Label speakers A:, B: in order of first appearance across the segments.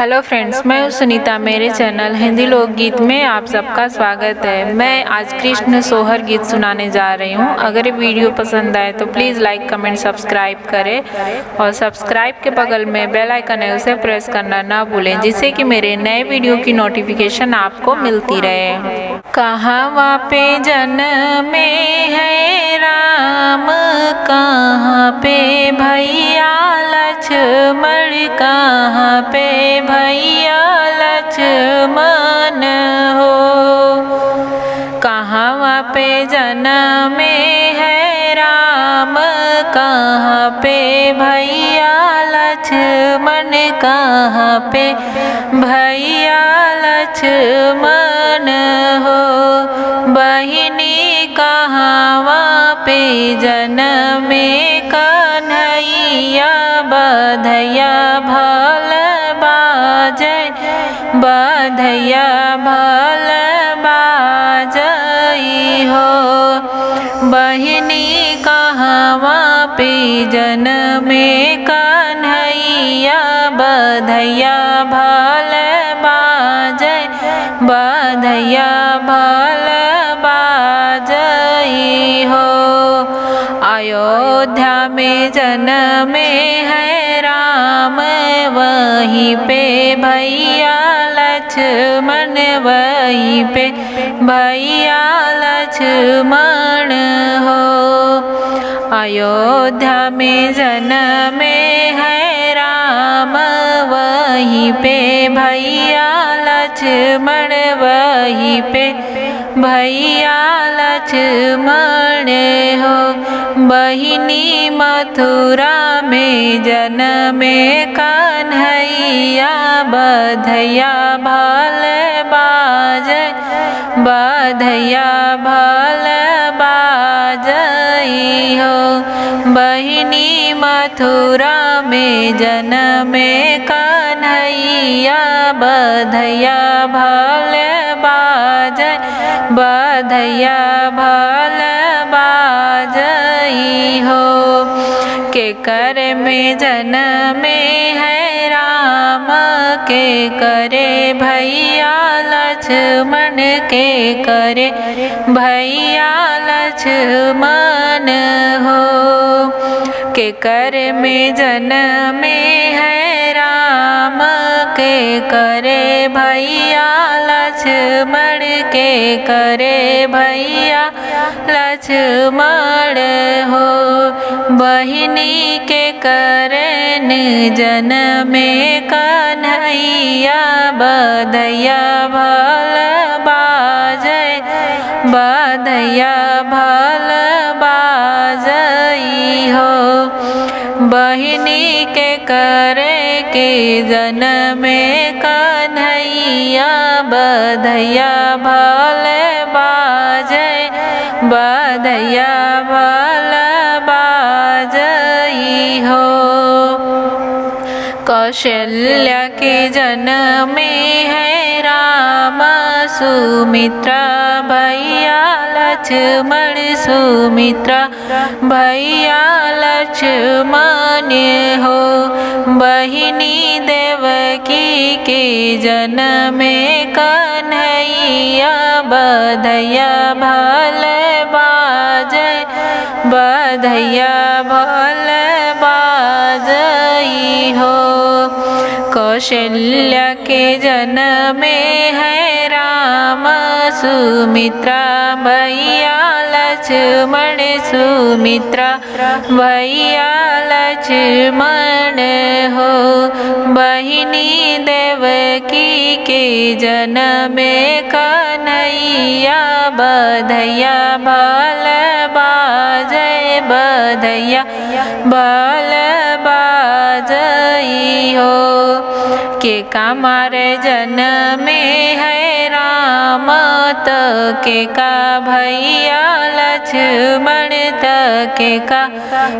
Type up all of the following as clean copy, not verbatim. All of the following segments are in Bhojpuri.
A: हेलो फ्रेंड्स, मैं हूँ सुनीता। मेरे चैनल हिंदी लोकगीत में आप सबका स्वागत है। मैं आज कृष्ण सोहर गीत सुनाने जा रही हूँ। अगर ये वीडियो पसंद आए तो प्लीज़ लाइक कमेंट सब्सक्राइब करें और सब्सक्राइब के बगल में बेल आइकन है उसे प्रेस करना ना भूलें, जिससे कि मेरे नए वीडियो की नोटिफिकेशन आपको मिलती रहे। कहाँ पे जन्मे है राम, कहाँ पे भैया लक्ष्मण, कहाँ पे भैया लक्ष्मण हो। कहाँ पे जन्मे है राम, कहाँ पे भैया लक्ष्मण, कहाँ पे भैया लक्ष्मण हो। बहिनी कहाँ पे जन्मे कन्हैया, बधैया भल बाजे, बधैया भल बाजई हो। बहिनी कहाँ पे जन्मे कन्हैया, बधैया भल बाजे, बधैया भल बाजई हो। अयोध्या में जन्मे है राम, वहीं पे भैया लक्ष्मण, वहीं पे भैया लक्ष्मण हो। अयोध्या में जन्मे है राम, वहीं पे भैया लक्ष्मण, वहीं पे भैया लक्ष्मण हो। बहिनी मथुरा में जन्मे कन्हैया, बधैया भल बाजे, बधैया भल बाजई हो। बहिनी मथुरा में जन्मे कन्हैया, बधैया भल बाजे, बधैया भल बाजई हो। के कर में जन्मे है राम, के करे भैया लक्ष्मण, के करे भैया लक्ष्मण हो। के कर में जन्मे है राम, के करे भैया लक्ष्मण, के करे भैया लक्ष्मण हो। बहिनी के करन जन्मे कन्हैया, बधैया भल बाजे, बधैया भल बाजई हो। बहिनी के करे के जन्मे कन्हैया, बधैया भल बाजे, बधैया भल बाजई हो। कौशल्या के जन्मे है राम, सुमित्रा भैया लक्ष्मण, सुमित्रा भैया लक्ष्मण हो। बहिनी देवकी के जन्मे कन्हैया, बधैया भल बाजे, बधैया भल बाजई हो। कौशल्या के जन्मे है राम, सुमित्रा भैया लक्ष्मण, सुमित्रा भैया लक्ष्मण हो। बहिनी देवकी के जन्मे कन्हैया, बधैया भल बाजे, बधैया भल बाजई हो। के कामार जन्मे है राम, त के का भैया लक्ष्मण, त के का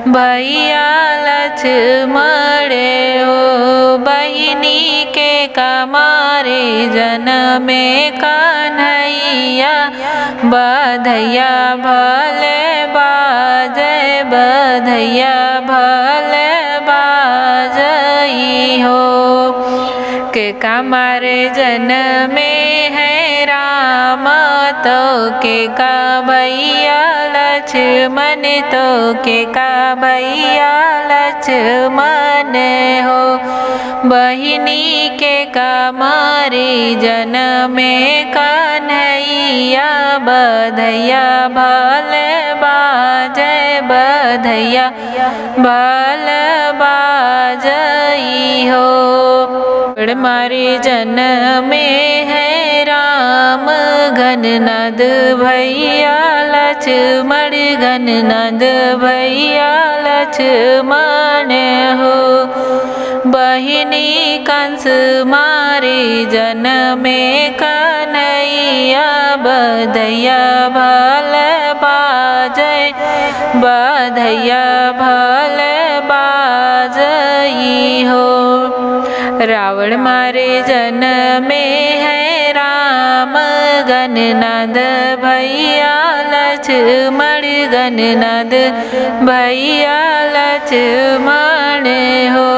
A: भैया लक्ष्मण हो। बहिनी के कामारे जन्मे कन्हैया, बधैया भल बाजे, बधैया भल बाजई हो। के कमारे जन्मे है राम, तो के का भैया लक्ष्मण, तो के का भैया लक्ष्मण हो। बहिनी के कमारे जन्मे कन्हैया, बधैया भल बाजै, बधैया भल बाजई हो। मारे जन्मे है राम, घननद भैया लक्ष्मण, घननद भैया लक्ष्मण हो। बहिनी कंस मारे जन्मे कन्हैया, बधैया भल बाजै, बधैया भल बाजई हो। रावण मारे जन्मे है राम, घननद भैया लक्ष्मण, घननद भैया लक्ष्मण हो।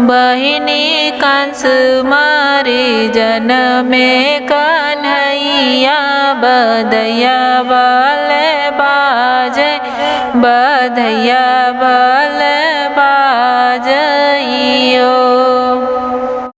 A: बहिनी कंस मारे जन्मे कन्हैया, बधैया भल बाजै, बधैया भल बाजई हो।